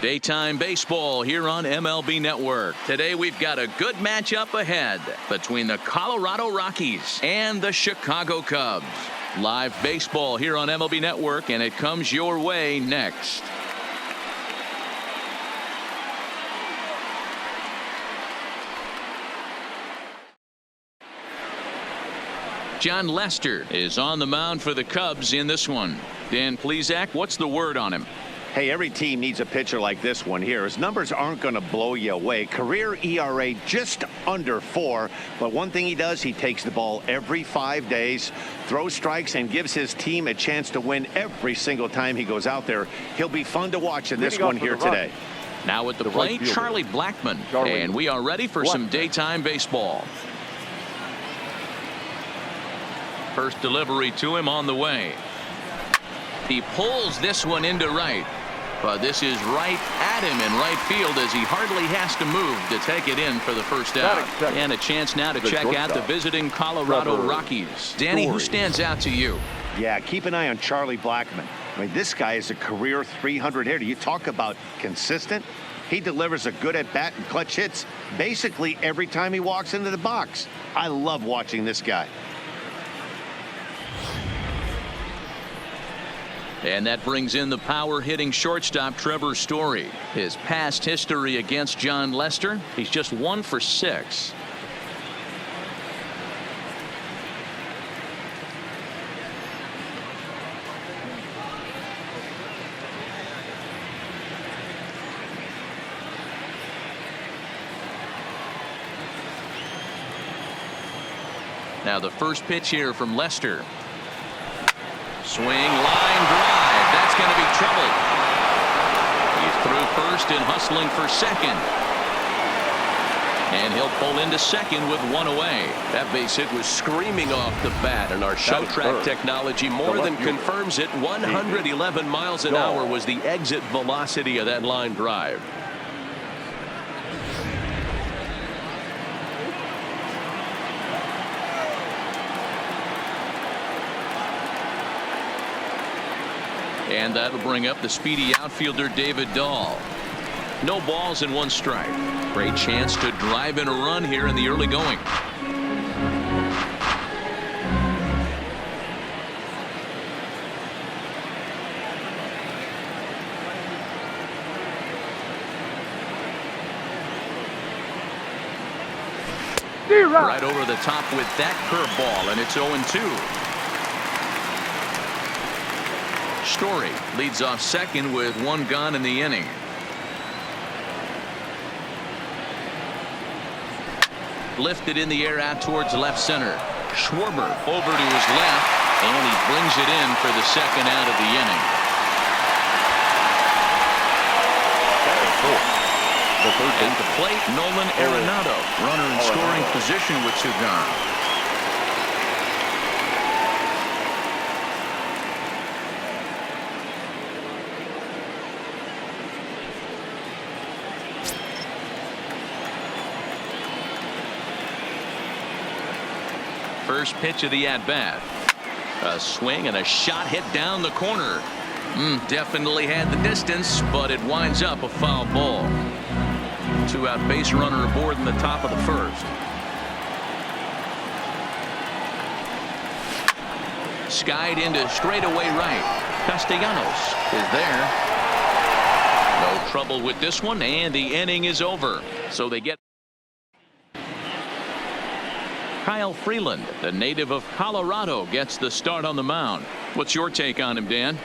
Daytime baseball here on MLB Network. Today we've got a good matchup ahead between the Colorado Rockies and the Chicago Cubs. Live baseball here on MLB Network, and it comes your way next. Jon Lester is on the mound for the Cubs in this one. Dan Plesac, what's the word on him? Hey, every team needs a pitcher like this one here. His numbers aren't going to blow you away. Career ERA just under 4. But one thing he does, he takes the ball every 5 days, throws strikes, and gives his team a chance to win every single time he goes out there. He'll be fun to watch in this one here today. Now at the plate, Charlie Blackmon. And we are ready for some daytime baseball. First delivery to him on the way. He pulls this one into right. But this is right at him in right field as he hardly has to move to take it in for the first out. And a chance now to check out the visiting Colorado Rockies. Danny, who stands out to you? Yeah, keep an eye on Charlie Blackmon. I mean, this guy is a career 300 hitter. You talk about consistent. He delivers a good at-bat and clutch hits basically every time he walks into the box. I love watching this guy. And that brings in the power-hitting shortstop Trevor Story. His past history against Jon Lester, he's just 1 for 6. Now the first pitch here from Lester. Swing, line drive. That's going to be trouble. He's through first and hustling for second. And he'll pull into second with 1 away. That base hit was screaming off the bat, and our show track technology more than confirms it. 111 miles an hour was the exit velocity of that line drive. And that'll bring up the speedy outfielder David Dahl. No balls and 1 strike. Great chance to drive in a run here in the early going. Right over the top with that curveball, and it's 0-2. Story leads off second with 1 gone in the inning. Lifted in the air out towards left center. Schwarber over to his left, and he brings it in for the second out of the inning. At the plate, Nolan Arenado, runner in scoring position with 2 gone. First pitch of the at-bat. A swing and a shot hit down the corner. Definitely had the distance, but it winds up a foul ball. 2-out base runner aboard in the top of the first. Skied into straightaway right. Castellanos is there. No trouble with this one, and the inning is over. So they get Kyle Freeland, the native of Colorado, gets the start on the mound. What's your take on him, Dan?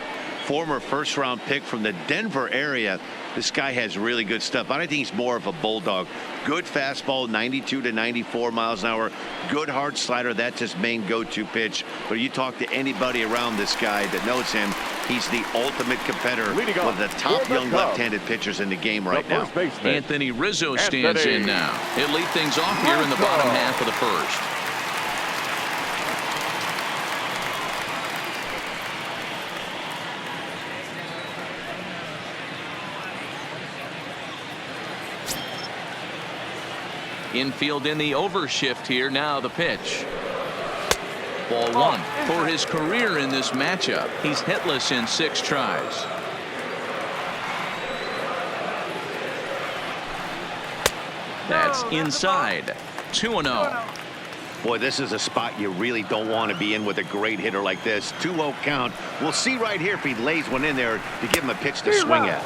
Former first-round pick from the Denver area. This guy has really good stuff. I think he's more of a bulldog. Good fastball, 92 to 94 miles an hour. Good hard slider. That's his main go-to pitch. But you talk to anybody around this guy that knows him, he's the ultimate competitor. One of the top young left-handed pitchers in the game right now. Anthony Rizzo stands in now. He'll lead things off here in the bottom half of the first. Infield in the overshift here. Now the pitch. Ball 1. For his career in this matchup, he's hitless in 6 tries. That's inside. 2-0. Boy, this is a spot you really don't want to be in with a great hitter like this. 2-0 count. We'll see right here if he lays one in there to give him a pitch to swing at.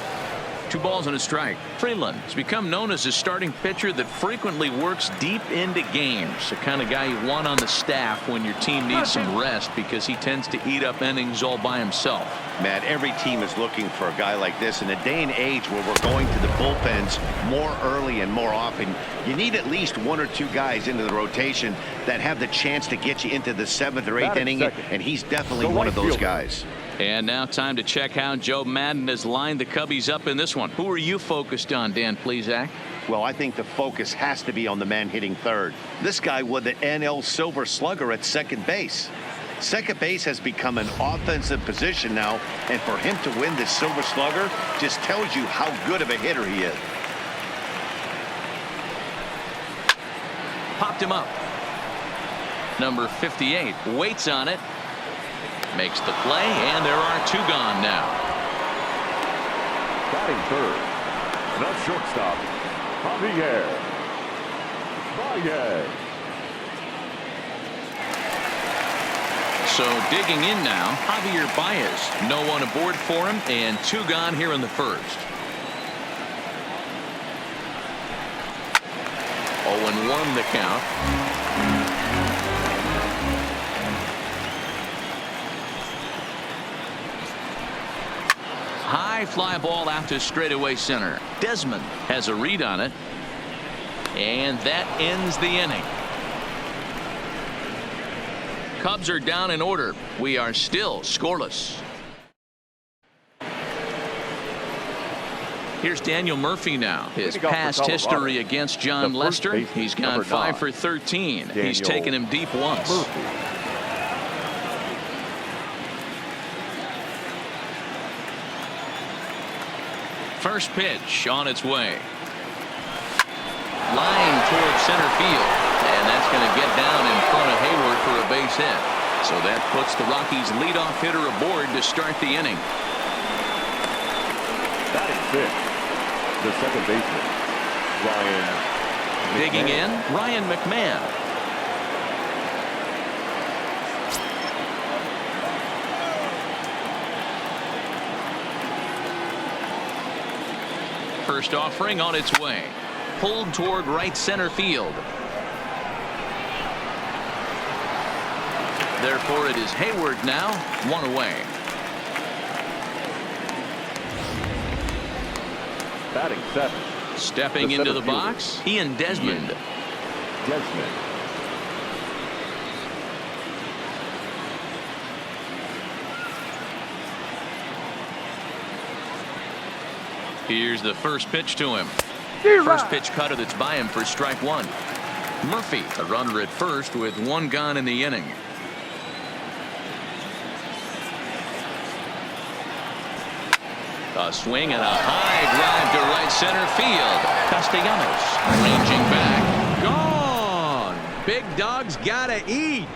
2 balls and a strike. Freeland has become known as a starting pitcher that frequently works deep into games. The kind of guy you want on the staff when your team needs some rest because he tends to eat up innings all by himself. Matt, every team is looking for a guy like this. In a day and age where we're going to the bullpens more early and more often, you need at least 1 or 2 guys into the rotation that have the chance to get you into the 7th or 8th inning, and he's definitely one of those guys. And now time to check how Joe Madden has lined the Cubbies up in this one. Who are you focused on, Dan Plesac? Well, I think the focus has to be on the man hitting third. This guy won the NL Silver Slugger at second base. Second base has become an offensive position now, and for him to win this Silver Slugger just tells you how good of a hitter he is. Popped him up. Number 58 waits on it. Makes the play, and there are 2 gone now. Batting third, the shortstop, Javier Baez. So digging in now, Javier Baez. No one aboard for him, and 2 gone here in the first. 0-1 the count. High fly ball out to straightaway center. Desmond has a read on it, and that ends the inning. Cubs are down in order. We are still scoreless. Here's Daniel Murphy now. His past history against John Lester. He's gone 5 for 13. He's taken him deep once. First pitch on its way. Line towards center field. And that's going to get down in front of Hayward for a base hit. So that puts the Rockies leadoff hitter aboard to start the inning. Batting fifth, the second baseman, Ryan McMahon. Digging in, Ryan McMahon. First offering on its way. Pulled toward right center field. Therefore, it is Hayward now, 1 away. Batting seventh. Stepping into the box, Ian Desmond. Here's the first pitch to him. First pitch cutter that's by him for strike 1. Murphy, a runner at first with 1 gone in the inning. A swing and a high drive to right center field. Castellanos ranging back. Gone. Big dog's gotta eat.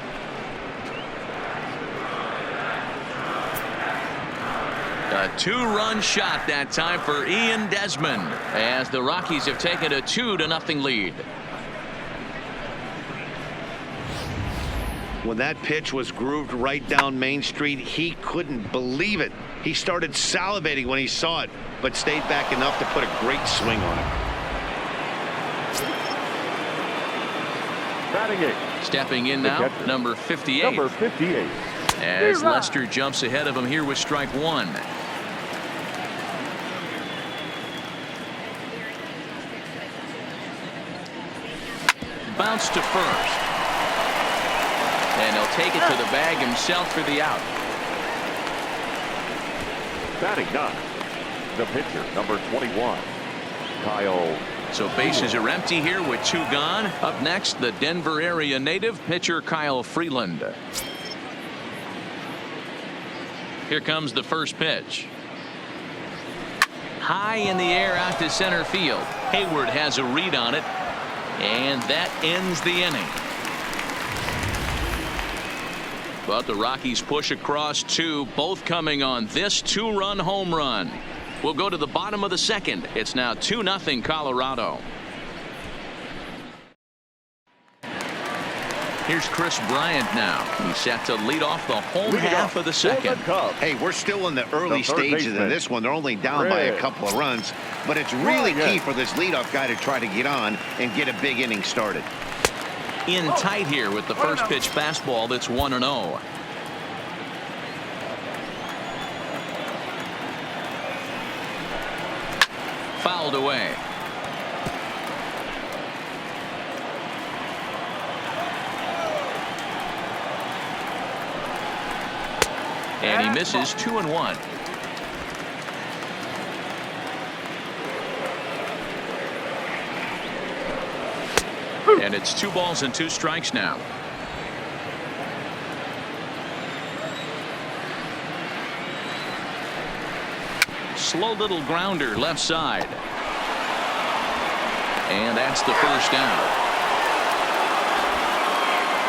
A 2-run shot that time for Ian Desmond as the Rockies have taken a 2-0 lead. When that pitch was grooved right down Main Street, he couldn't believe it. He started salivating when he saw it, but stayed back enough to put a great swing on it. Batting eighth. Stepping in now, number 58. Number 58. As Lester jumps ahead of him here with strike 1. Bounce to first. And he'll take it to the bag himself for the out. Batting ninth, the pitcher, number 21, Kyle. So bases are empty here with 2 gone. Up next, the Denver area native pitcher Kyle Freeland. Here comes the first pitch. High in the air out to center field. Hayward has a read on it, and that ends the inning. But the Rockies push across 2, both coming on this 2-run home run. We'll go to the bottom of the second. It's now 2-0 Colorado. Here's Chris Bryant now. He's set to lead off the home half of the second. Hey, we're still in the early stages of this one. They're only down by a couple of runs, but it's really key for this leadoff guy to try to get on and get a big inning started. In tight here with the first pitch fastball that's 1-0. Fouled away. And he misses 2-1. And it's 2 balls and 2 strikes now. Slow little grounder left side. And that's the first down.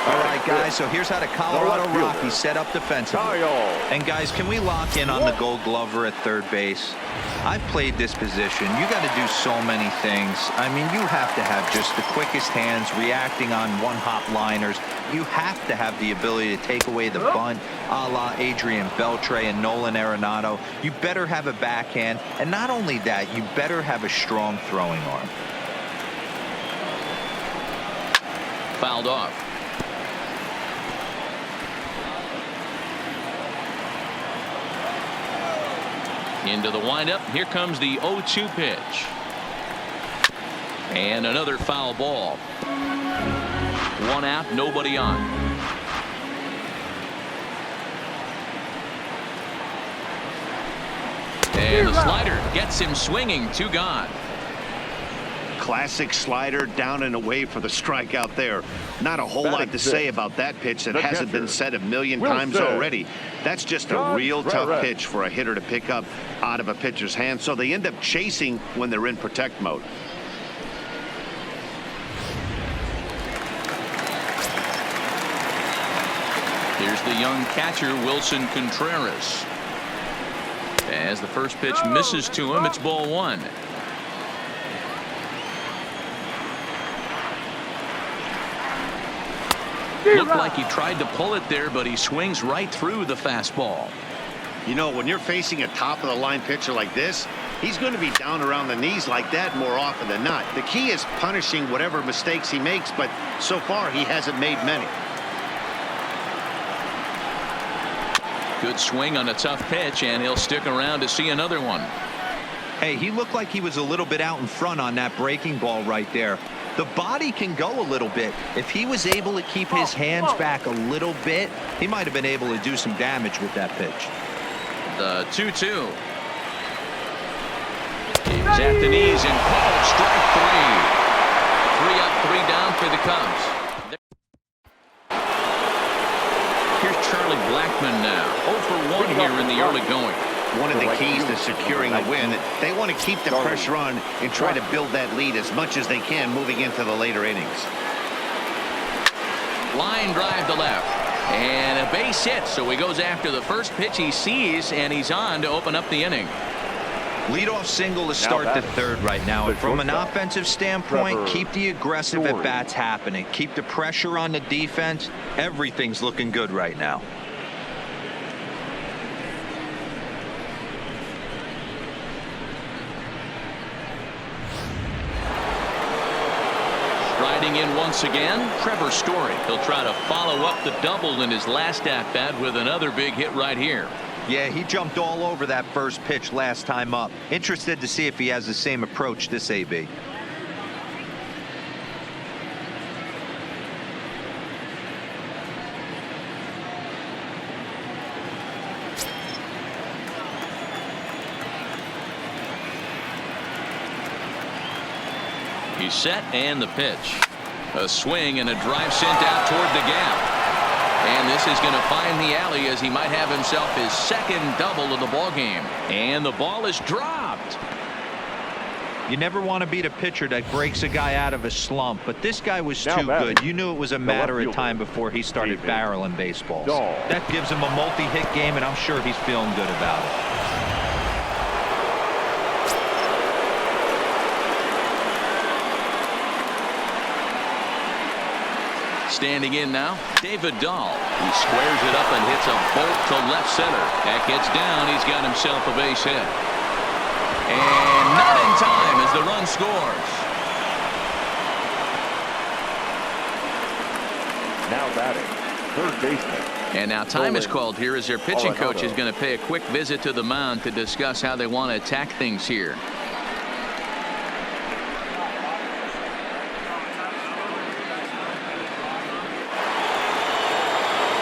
All right, guys, so here's how the Colorado Rockies set up defensively. And, guys, can we lock in on the Gold Glover at third base? I've played this position. You got to do so many things. I mean, you have to have just the quickest hands, reacting on one-hop liners. You have to have the ability to take away the bunt, a la Adrian Beltre and Nolan Arenado. You better have a backhand. And not only that, you better have a strong throwing arm. Fouled off. Into the windup. Here comes the 0-2 pitch. And another foul ball. 1 out, nobody on. And the slider gets him swinging. 2 gone. Classic slider down and away for the strikeout there. Not a whole lot to say about that pitch that hasn't been said a million times already. That's just a real tough pitch for a hitter to pick up out of a pitcher's hand. So they end up chasing when they're in protect mode. Here's the young catcher, Wilson Contreras. As the first pitch misses to him, it's ball 1. Looked like he tried to pull it there, but he swings right through the fastball. You know, when you're facing a top-of-the-line pitcher like this, he's going to be down around the knees like that more often than not. The key is punishing whatever mistakes he makes, but so far he hasn't made many. Good swing on a tough pitch, and he'll stick around to see another one. Hey, he looked like he was a little bit out in front on that breaking ball right there. The body can go a little bit. If he was able to keep his hands back a little bit, he might have been able to do some damage with that pitch. The 2-2. He's at the knees and called strike 3. 3 up, 3 down for the Cubs. Here's Charlie Blackmon now. 0 for 1 here in the early going. One of the keys to securing a win, they want to keep the pressure on and try to build that lead as much as they can moving into the later innings. Line drive to left. And a base hit, so he goes after the first pitch he sees, and he's on to open up the inning. Leadoff single to start the third right now. And from an offensive standpoint, keep the aggressive at-bats happening. Keep the pressure on the defense. Everything's looking good right now. Riding in once again, Trevor Story. He'll try to follow up the double in his last at-bat with another big hit right here. Yeah, he jumped all over that first pitch last time up. Interested to see if he has the same approach this AB. He's set, and the pitch. A swing and a drive sent out toward the gap. And this is going to find the alley as he might have himself his second double of the ball game. And the ball is dropped. You never want to beat a pitcher that breaks a guy out of a slump, but this guy was too good. You knew it was a matter of time before he started barreling baseballs. That gives him a multi-hit game, and I'm sure he's feeling good about it. Standing in now, David Dahl. He squares it up and hits a bolt to left center. That gets down. He's got himself a base hit. And not in time as the run scores. Now batting, third baseman. And now time is called here as their pitching coach is going to pay a quick visit to the mound to discuss how they want to attack things here.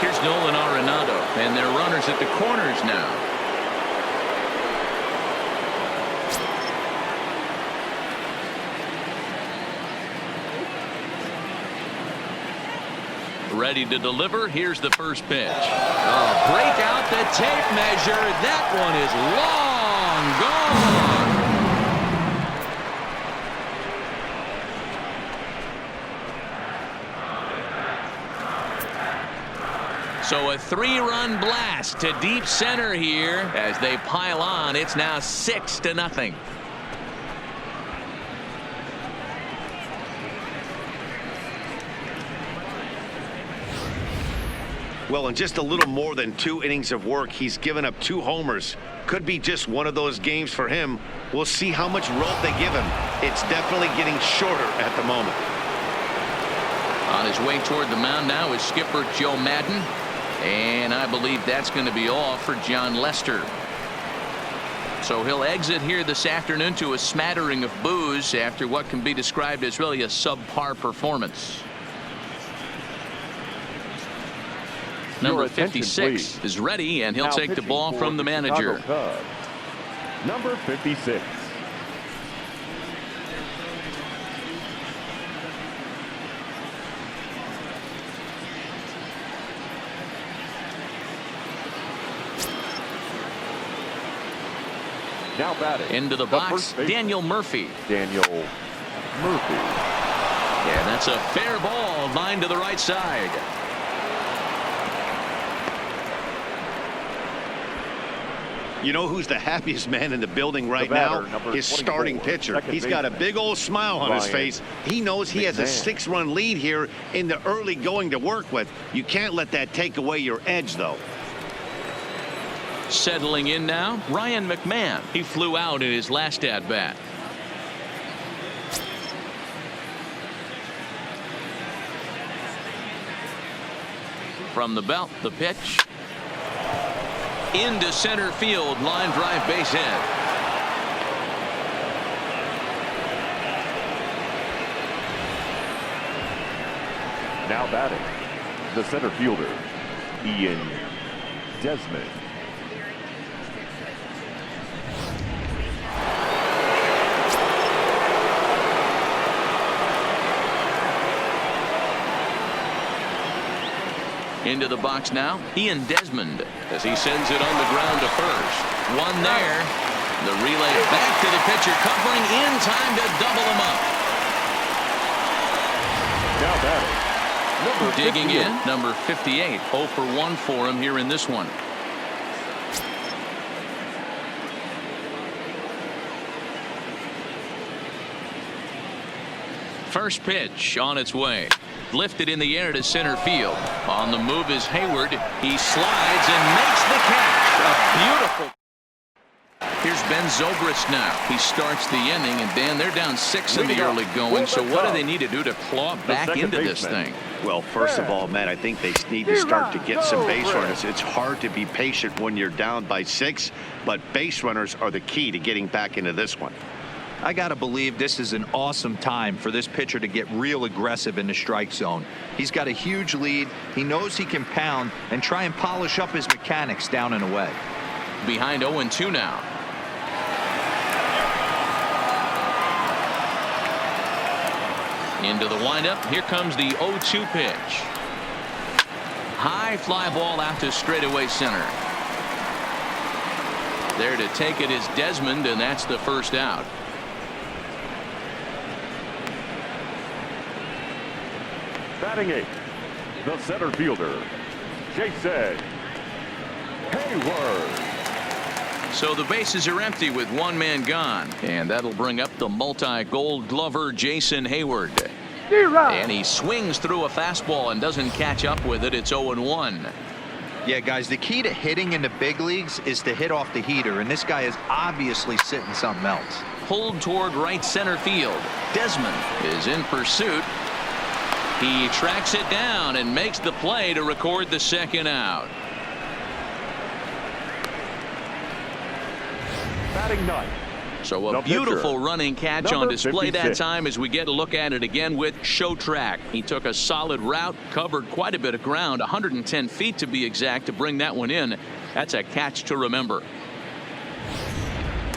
Here's Nolan Arenado, and their runners at the corners now. Ready to deliver. Here's the first pitch. Oh, break out the tape measure. That one is long gone. So a 3-run blast to deep center here as they pile on. It's now 6-0. Well, in just a little more than 2 innings of work, he's given up 2 homers. Could be just one of those games for him. We'll see how much rope they give him. It's definitely getting shorter at the moment. On his way toward the mound now is skipper Joe Madden. And I believe that's going to be all for John Lester. So he'll exit here this afternoon to a smattering of boos after what can be described as really a subpar performance. Number 56 is ready, and he'll now take the ball from the manager. Number 56. Now batting. Into the box, Daniel Murphy. Daniel Murphy. Yeah, that's a fair ball, line to the right side. You know who's the happiest man in the building right now? His starting pitcher. He's got a big old smile on his face. He knows he has a 6-run lead here in the early going to work with. You can't let that take away your edge, though. Settling in now, Ryan McMahon. He flew out in his last at-bat. From the belt, the pitch. Into center field, line drive, base hit. Now batting, the center fielder, Ian Desmond. Into the box now, Ian Desmond, as he sends it on the ground to first. One there. The relay back to the pitcher, covering in time to double him up. Now batting, number Digging 58. in, number 58. 0 for 1 for him here in this one. First pitch on its way. Lifted in the air to center field. On the move is Hayward. He slides and makes the catch. A beautiful. Here's Ben Zobrist now. He starts the inning, and Dan, they're down 6 in the early going. So what do they need to do to claw back into this thing? Well, first of all, Matt, I think they need to start to get some base runners. It's hard to be patient when you're down by 6, but base runners are the key to getting back into this one. I got to believe this is an awesome time for this pitcher to get real aggressive in the strike zone. He's got a huge lead. He knows he can pound and try and polish up his mechanics down and away. Behind 0-2 now. Into the windup. Here comes the 0-2 pitch. High fly ball out to straightaway center. There to take it is Desmond, and that's the first out. Batting 8, the center fielder, Jason Hayward. So the bases are empty with one man gone, and that'll bring up the multi-gold glover Jason Hayward. And he swings through a fastball and doesn't catch up with it. It's 0-1. Yeah, guys, the key to hitting in the big leagues is to hit off the heater, and this guy is obviously sitting something else. Pulled toward right center field. Desmond is in pursuit. He tracks it down and makes the play to record the second out. Batting ninth. So a The beautiful pitcher, running catch number on display that 56. time as we get a look at it again with Show Track. He took a solid route, covered quite a bit of ground, 110 feet to be exact, to bring that one in. That's a catch to remember.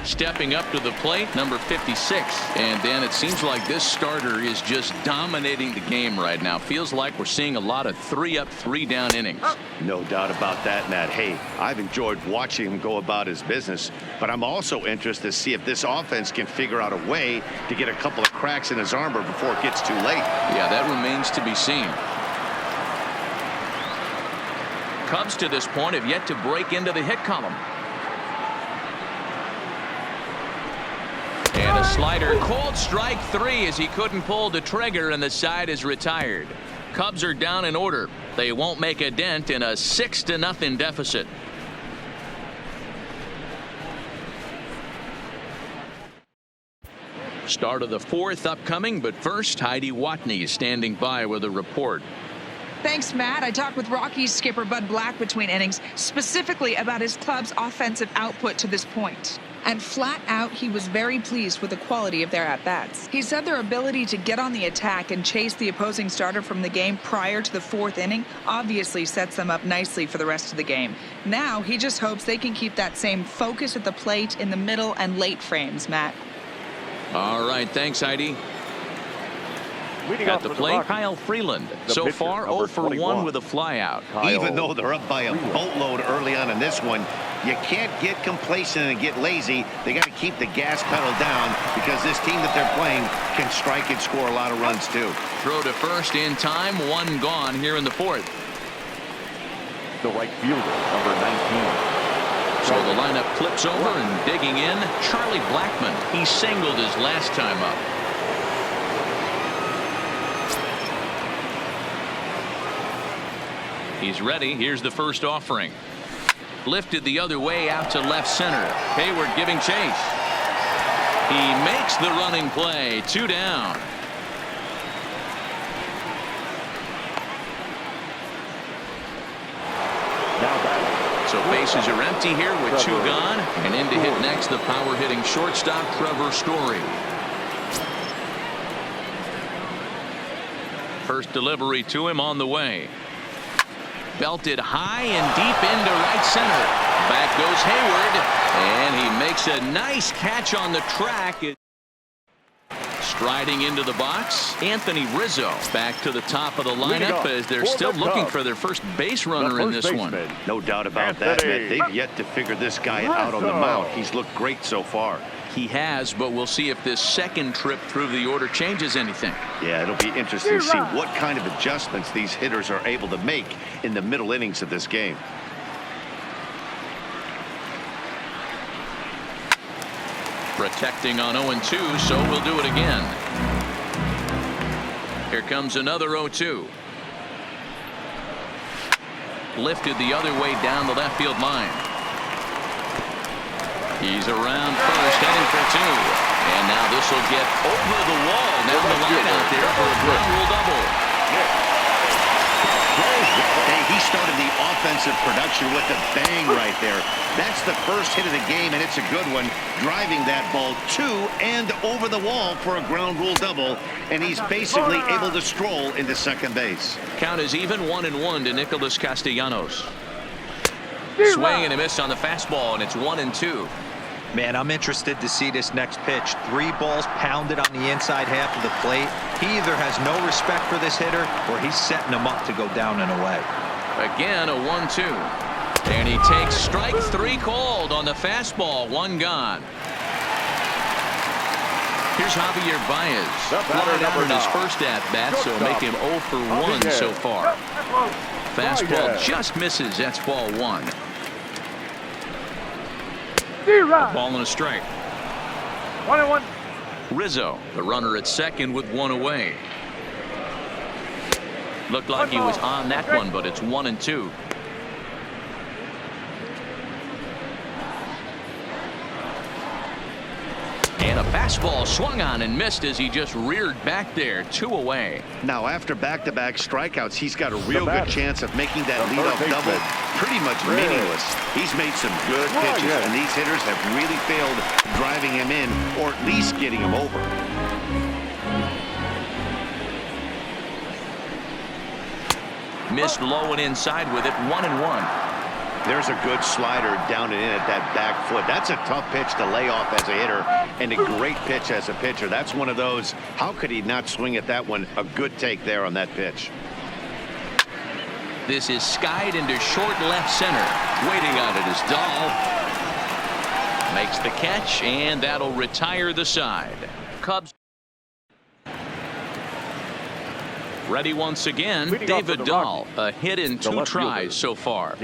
Stepping up to the plate, number 56. And Dan, it seems like this starter is just dominating the game right now. Feels like we're seeing a lot of 3-up, 3-down innings. No doubt about that, Matt. Hey, I've enjoyed watching him go about his business, but I'm also interested to see if this offense can figure out a way to get a couple of cracks in his armor before it gets too late. Yeah, that remains to be seen. Cubs to this point have yet to break into the hit column. And a slider, called strike 3 as he couldn't pull the trigger, and the side is retired. Cubs are down in order. They won't make a dent in a 6-0 deficit. Start of the fourth upcoming, but first Heidi Watney standing by with a report. Thanks, Matt. I talked with Rockies skipper Bud Black between innings, specifically about his club's offensive output to this point. And flat out, he was very pleased with the quality of their at-bats. He said their ability to get on the attack and chase the opposing starter from the game prior to the fourth inning obviously sets them up nicely for the rest of the game. Now, he just hopes they can keep that same focus at the plate in the middle and late frames, Matt. All right, thanks, Heidi. Leading At off the for plate, Rockies, Kyle Freeland. the So pitcher, far, number 0 for 1 21. with a flyout. Even though they're up by a boatload early on in this one, you can't get complacent and get lazy. They got to keep the gas pedal down because this team that they're playing can strike and score a lot of runs too. Throw to first in time, 1 gone here in the fourth. The right fielder, number 19. So the lineup flips over and digging in, Charlie Blackmon. He singled his last time up. He's ready. Here's the first offering. Lifted the other way out to left center. Hayward giving chase. He makes the running play. 2 down. Now batting. So bases are empty here with 2 gone. And in to hit next, the power hitting shortstop, Trevor Story. First delivery to him on the way. Belted high and deep into right center. Back goes Hayward, and he makes a nice catch on the track. Striding into the box, Anthony Rizzo back to the top of the lineup as they're still looking for their first base runner in this one. No doubt about that, man. They've yet to figure this guy out on the mound. He's looked great so far. He has, but we'll see if this second trip through the order changes anything. Yeah, it'll be interesting to see what kind of adjustments these hitters are able to make in the middle innings of this game. Protecting on 0-2, so we'll do it again. Here comes another 0-2. Lifted the other way down the left field line. He's around first, heading for 2. And now this will get over the wall down the line out there for a ground rule double. Hey, he started the offensive production with a bang right there. That's the first hit of the game, and it's a good one. Driving that ball to and over the wall for a ground rule double, and he's basically able to stroll into second base. Count is even 1-1 to Nicholas Castellanos. Swing and a miss on the fastball, and it's 1-2. Man, I'm interested to see this next pitch. 3 balls pounded on the inside half of the plate. He either has no respect for this hitter or he's setting him up to go down and away. Again, a 1-2. And he takes strike 3 called on the fastball. 1 gone. Here's Javier Baez. Flied out in his first at-bat, so make him 0 for 1 so far. Fastball just misses. That's ball 1. A ball and a strike. 1-1. Rizzo, the runner at second with 1 away. Looked like he was on that one, but it's 1-2. And a fastball swung on and missed as he just reared back there. 2 away. Now, after back-to-back strikeouts, he's got a real good chance of making that leadoff double pretty much meaningless. He's made some good pitches, and these hitters have really failed driving him in or at least getting him over. Missed low and inside with it. 1-1. There's a good slider down and in at that back foot. That's a tough pitch to lay off as a hitter and a great pitch as a pitcher. That's one of those, how could he not swing at that one? A good take there on that pitch. This is skied into short left center. Waiting on it is Dahl. Makes the catch, and that'll retire the side. Cubs ready once again. David Dahl, a hit in 2 tries so far.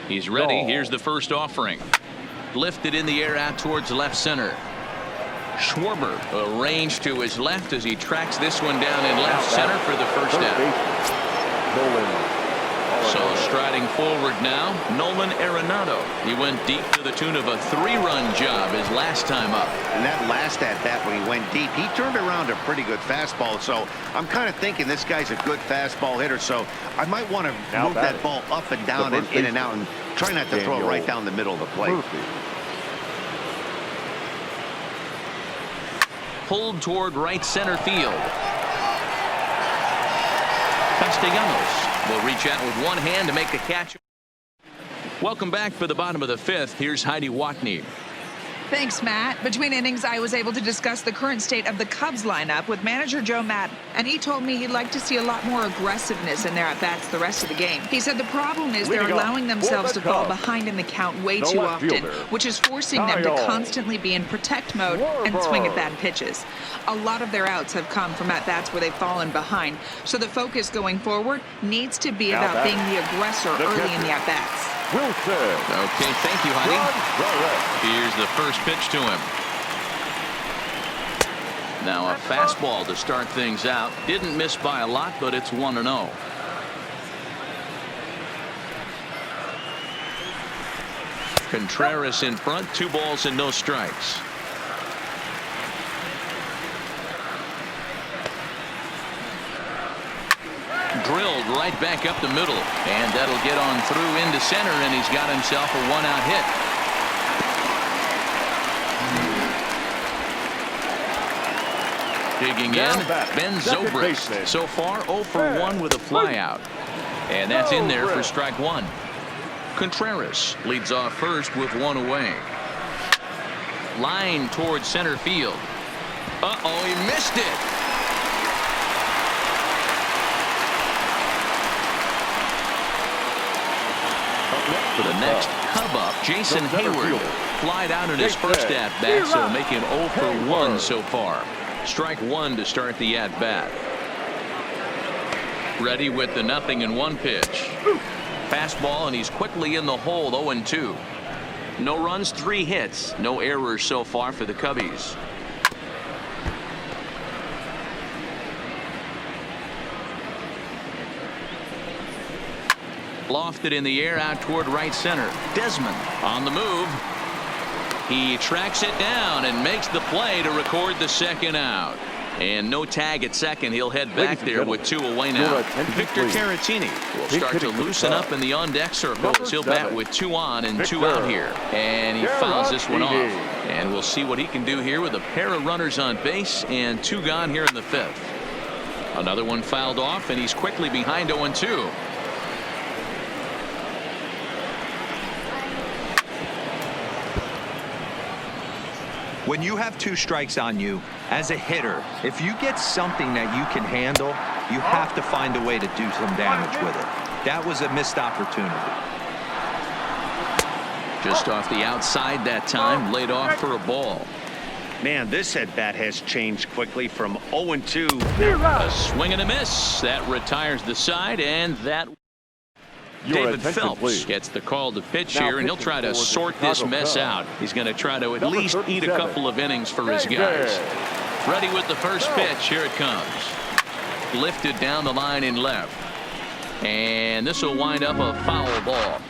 He's ready. Here's the first offering. Lifted in the air out towards left center. Schwarber arranged to his left as he tracks this one down in left center for the first out. So striding forward now, Nolan Arenado. He went deep to the tune of a 3-run job his last time up. And that last at bat when he went deep, he turned around a pretty good fastball. So I'm kind of thinking this guy's a good fastball hitter. So I might want to move that ball up and down and in and out and try not to throw it right down the middle of the plate. Pulled toward right center field. Castellanos will reach out with one hand to make the catch. Welcome back for the bottom of the 5th. Here's Heidi Watney. Thanks, Matt. Between innings, I was able to discuss the current state of the Cubs lineup with manager Joe Maddon, and he told me he'd like to see a lot more aggressiveness in their at-bats the rest of the game. He said the problem is they're allowing themselves to fall behind in the count way too often, which is forcing them to constantly be in protect mode and swing at bad pitches. A lot of their outs have come from at-bats where they've fallen behind, so the focus going forward needs to be about being the aggressor early in the at-bats. Okay, thank you, Heidi. Here's the first pitch to him. Now a fastball to start things out. Didn't miss by a lot, but it's 1-0. Contreras in front, 2 balls and no strikes. Drilled right back up the middle, and that'll get on through into center, and he's got himself a 1-out hit. Digging in, Ben Zobrist. So far 0 for 1 with a flyout, and that's in there for strike 1. Contreras leads off first with 1 away. Line towards center field. Uh-oh, he missed it. For the next Cub up, Jason Hayward flied out in his first at-bat, so make him 0 for 1 so far. Strike 1 to start the at-bat. Ready with the 0-1 pitch. Fastball, and he's quickly in the hole. 0-2. No runs, 3 hits. No errors so far for the Cubbies. Lofted in the air out toward right center. Desmond on the move. He tracks it down and makes the play to record the 2nd out. And no tag at second. He'll head back there with 2 away now. Victor Caratini will start to loosen up in the on-deck circle as he'll bat with 2 on and 2 out here. And he fouls this one off. And we'll see what he can do here with a pair of runners on base and 2 gone here in the 5th. Another one fouled off, and he's quickly behind 0-2. When you have 2 strikes on you, as a hitter, if you get something that you can handle, you have to find a way to do some damage with it. That was a missed opportunity. Just off the outside that time, laid off for a ball. Man, this at-bat has changed quickly from 0-2. A swing and a miss. That retires the side, and that... David Phelps gets the call to pitch here, and he'll try to sort this mess out. He's going to try to at least eat a couple of innings for his guys. Ready with the first pitch. Here it comes. lifted down the line in left. And this will wind up a foul ball.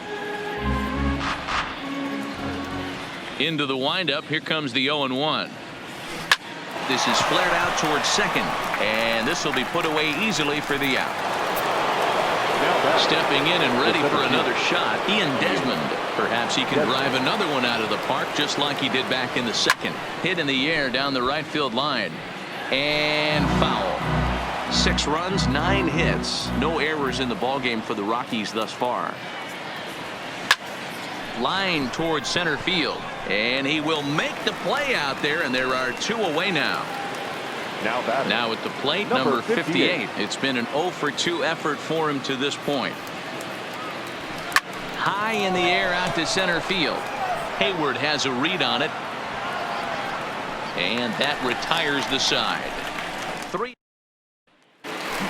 Into the windup. Here comes the 0-1. This is flared out towards second. And this will be put away easily for the out. Stepping in and ready for another shot, Ian Desmond. Perhaps he can drive another one out of the park just like he did back in the second. Hit in the air down the right field line. And foul. 6 runs, 9 hits. No errors in the ballgame for the Rockies thus far. Line towards center field. And he will make the play out there, and there are 2 away now. Now at the plate, number 58. It's been an 0-for-2 effort for him to this point. High in the air out to center field. Hayward has a read on it. And that retires the side. 3.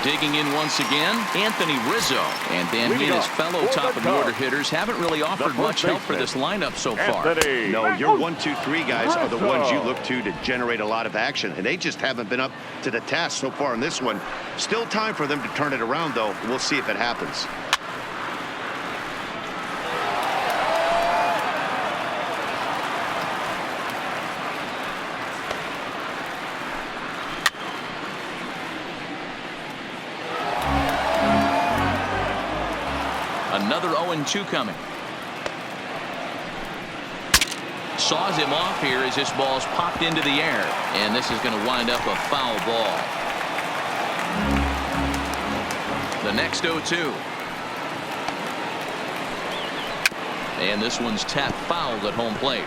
Digging in once again, Anthony Rizzo. And then he and his fellow top-of-the-order hitters haven't really offered much help for this lineup so far. No, your 1, 2, 3 guys are the ones you look to generate a lot of action, and they just haven't been up to the task so far in this one. Still time for them to turn it around, though. We'll see if it happens. Another 0-2 coming. Saws him off here as this ball's popped into the air. And this is going to wind up a foul ball. The next 0-2. And this one's tapped foul at home plate.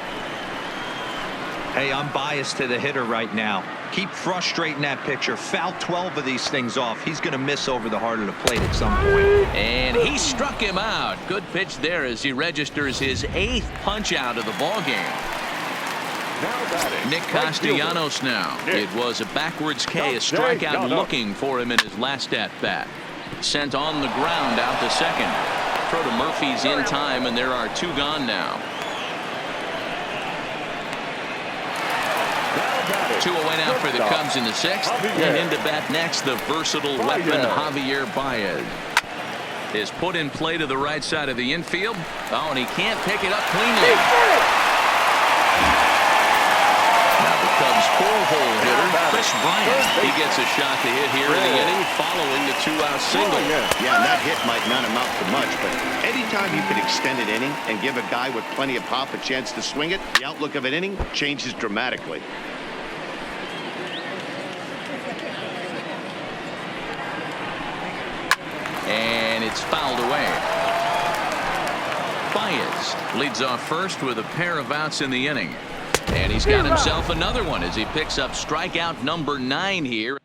Hey, I'm biased to the hitter right now. Keep frustrating that pitcher. Foul 12 of these things off. He's going to miss over the heart of the plate at some point. And he struck him out. Good pitch there as he registers his 8th punch out of the ball game. Nick Castellanos now. It was a backwards K, a strikeout looking for him in his last at bat. Sent on the ground out to second. Throw to Murphy's in time, and there are 2 gone now. 2 away now for the Cubs in the 6th. And into bat next, the versatile weapon Javier Baez is put in play to the right side of the infield. Oh, and he can't pick it up cleanly. Now the Cubs' 4-hole hitter, Chris Bryant. He gets a shot to hit here in the inning following the 2-out single. Yeah, and that hit might not amount to much, but anytime you can extend an inning and give a guy with plenty of pop a chance to swing it, the outlook of an inning changes dramatically. And it's fouled away. Baez leads off first with a pair of outs in the inning. And he's got himself another one as he picks up strikeout number 9 here.